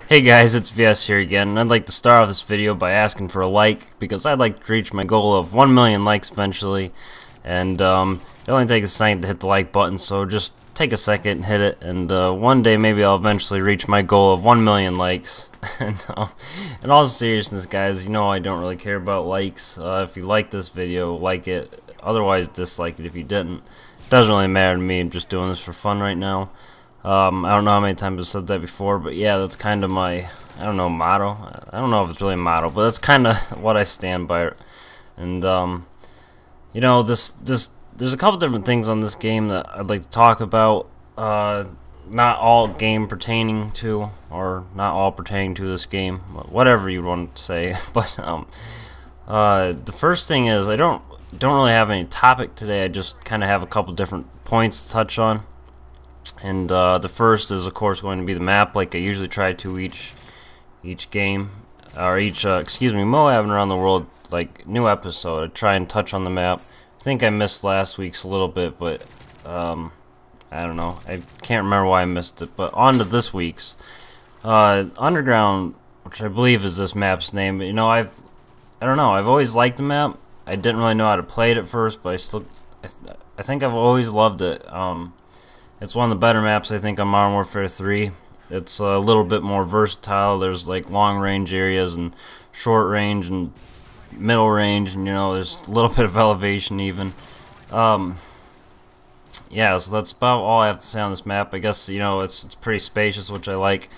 Hey guys, it's VS here again, and I'd like to start off this video by asking for a like, because I'd like to reach my goal of 1 million likes eventually, and it only takes a second to hit the like button, so just take a second and hit it, and one day maybe I'll eventually reach my goal of 1 million likes. And in all seriousness guys, you know I don't really care about likes. If you like this video, like it, otherwise dislike it if you didn't. It doesn't really matter to me, I'm just doing this for fun right now. I don't know how many times I've said that before, but yeah, that's kind of my, I don't know, motto. I don't know if it's really a motto, but that's kind of what I stand by. And, you know, there's a couple different things on this game that I'd like to talk about. Not all game pertaining to, or not all pertaining to this game, whatever you want to say. But, the first thing is, I don't really have any topic today. I just kind of have a couple different points to touch on. And the first is, of course, going to be the map, like I usually try to each game, or each, Moabin around the world, like, new episode. I try and touch on the map. I think I missed last week's a little bit, but, I don't know. I can't remember why I missed it, but on to this week's. Underground, which I believe is this map's name, but, you know, I don't know, I've always liked the map. I didn't really know how to play it at first, but I think I've always loved it. It's one of the better maps, I think, on Modern Warfare 3. It's a little bit more versatile. There's like long range areas and short range and middle range, and you know, there's a little bit of elevation even. Yeah, so that's about all I have to say on this map. I guess, you know, it's pretty spacious, which I like.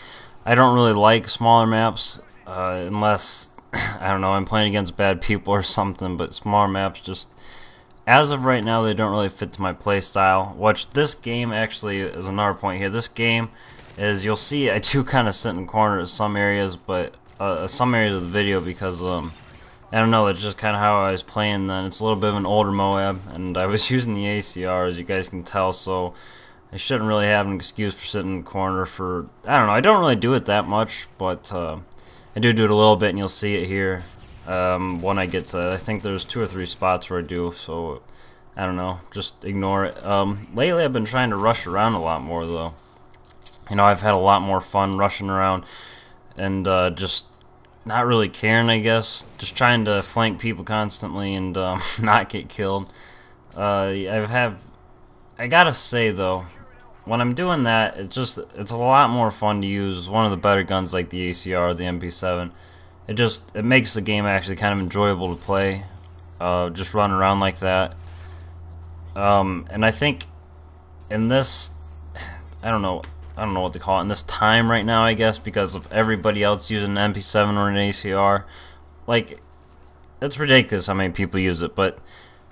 I don't really like smaller maps unless I don't know, I'm playing against bad people or something, but smaller maps just, as of right now, they don't really fit to my play style. Which this game actually is another point here. This game is, you'll see I do kind of sit in corner at some areas, but some areas of the video, because I don't know, that's just kind of how I was playing then. It's a little bit of an older Moab, and I was using the ACR, as you guys can tell, so I shouldn't really have an excuse for sitting in the corner for, I don't know, I don't really do it that much, but I do it a little bit, and you'll see it here. When I get to, I think there's 2 or 3 spots where I do, so I don't know, just ignore it. Lately I've been trying to rush around a lot more though. You know, I've had a lot more fun rushing around and just not really caring, I guess. Just trying to flank people constantly and not get killed. I gotta say though, when I'm doing that, it's a lot more fun to use one of the better guns like the ACR or the MP7. It makes the game actually kind of enjoyable to play, just run around like that. And I think in this, I don't know what to call it, in this time right now, I guess, because of everybody else using an MP7 or an ACR, like, it's ridiculous how many people use it, but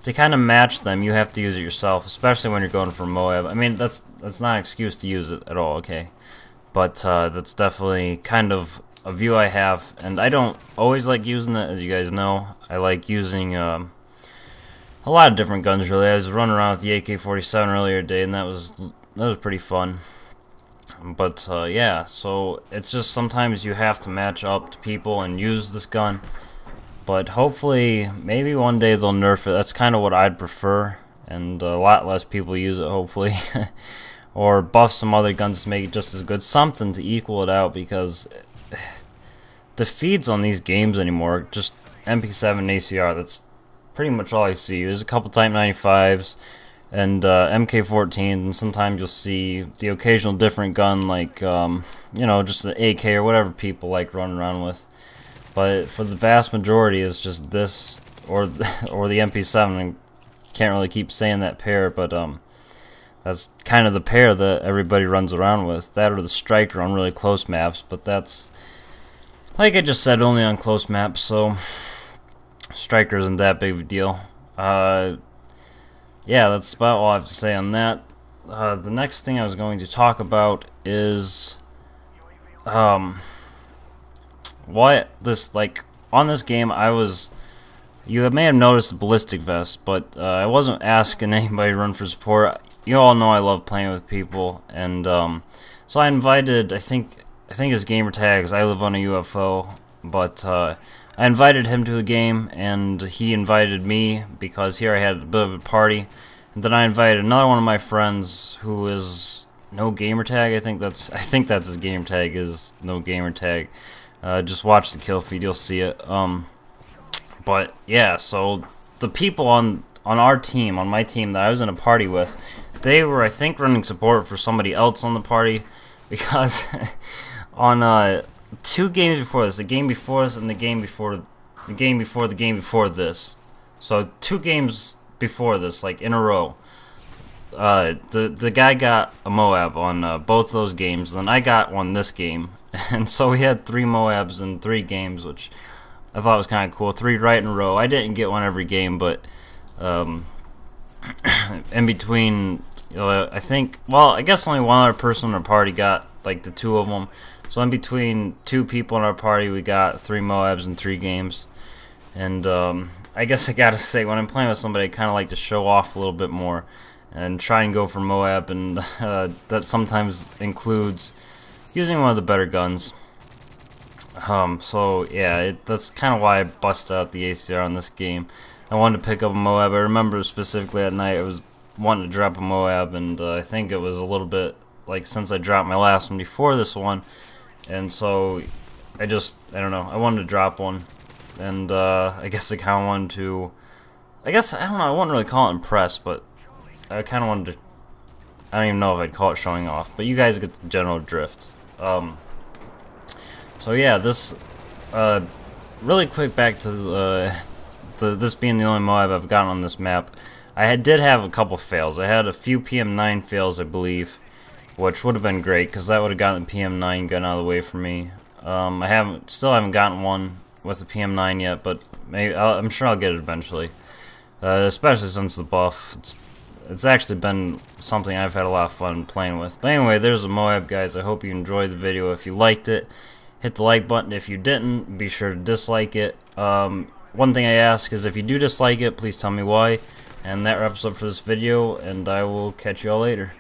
to kind of match them, you have to use it yourself, especially when you're going for Moab. I mean, that's not an excuse to use it at all, okay? But that's definitely kind of a view I have, and I don't always like using it, as you guys know. I like using a lot of different guns, really. I was running around with the AK-47 earlier today, and that was pretty fun. But yeah, so it's just sometimes you have to match up to people and use this gun. But hopefully, maybe one day they'll nerf it. That's kind of what I'd prefer, and a lot less people use it, hopefully. Or buff some other guns to make it just as good. Something to equal it out, because the feeds on these games anymore, just MP7 and ACR, that's pretty much all I see. There's a couple Type 95s and MK14s, and sometimes you'll see the occasional different gun, like, you know, just the AK or whatever people like running around with. But for the vast majority, it's just this or the MP7. I can't really keep saying that pair, but that's kind of the pair that everybody runs around with. That or the Striker on really close maps, but that's, like I just said, only on close maps, so Striker isn't that big of a deal. Yeah, that's about all I have to say on that. The next thing I was going to talk about is what this, like, on this game you may have noticed the ballistic vest, but I wasn't asking anybody to run for support. You all know I love playing with people, and so I invited, I think his gamer tag is I live on a UFO, but I invited him to the game, and he invited me, because here I had a bit of a party, and then I invited another one of my friends who is no gamer tag. I think that's his game tag is no gamer tag. Just watch the kill feed, you'll see it. But yeah, so the people on our team, on my team that I was in a party with, they were, I think, running support for somebody else on the party, because on 2 games before this, the game before this and the game before this, so 2 games before this, like in a row, the guy got a Moab on both those games, then I got one this game, and so we had 3 Moabs in 3 games, which I thought was kind of cool. 3 right in a row. I didn't get one every game, but in between, I think, well, I guess only one other person in our party got like the 2 of them. So in between 2 people in our party, we got 3 Moabs in 3 games. And I guess I gotta say, when I'm playing with somebody, I kind of like to show off a little bit more and try and go for Moab, and that sometimes includes using one of the better guns. So yeah, that's kind of why I busted out the ACR on this game. I wanted to pick up a Moab. I remember specifically at night I was wanting to drop a Moab, and I think it was a little bit like since I dropped my last one before this one, and so I don't know, I wanted to drop one, and I guess I kind of wanted to, I don't know, I wouldn't really call it impress, but I kind of wanted to, I don't even know if I'd call it showing off, but you guys get the general drift. So yeah, this really quick back to this being the only Moab I've gotten on this map. I did have a couple fails. I had a few PM9 fails, I believe, which would have been great because that would have gotten the PM9 gun out of the way for me. I still haven't gotten one with the PM9 yet, but maybe I'm sure I'll get it eventually. Especially since the buff, it's actually been something I've had a lot of fun playing with. But anyway, there's a Moab, guys. I hope you enjoyed the video. If you liked it, hit the like button. If you didn't, be sure to dislike it. One thing I ask is if you do dislike it, please tell me why. And that wraps up for this video, and I will catch you all later.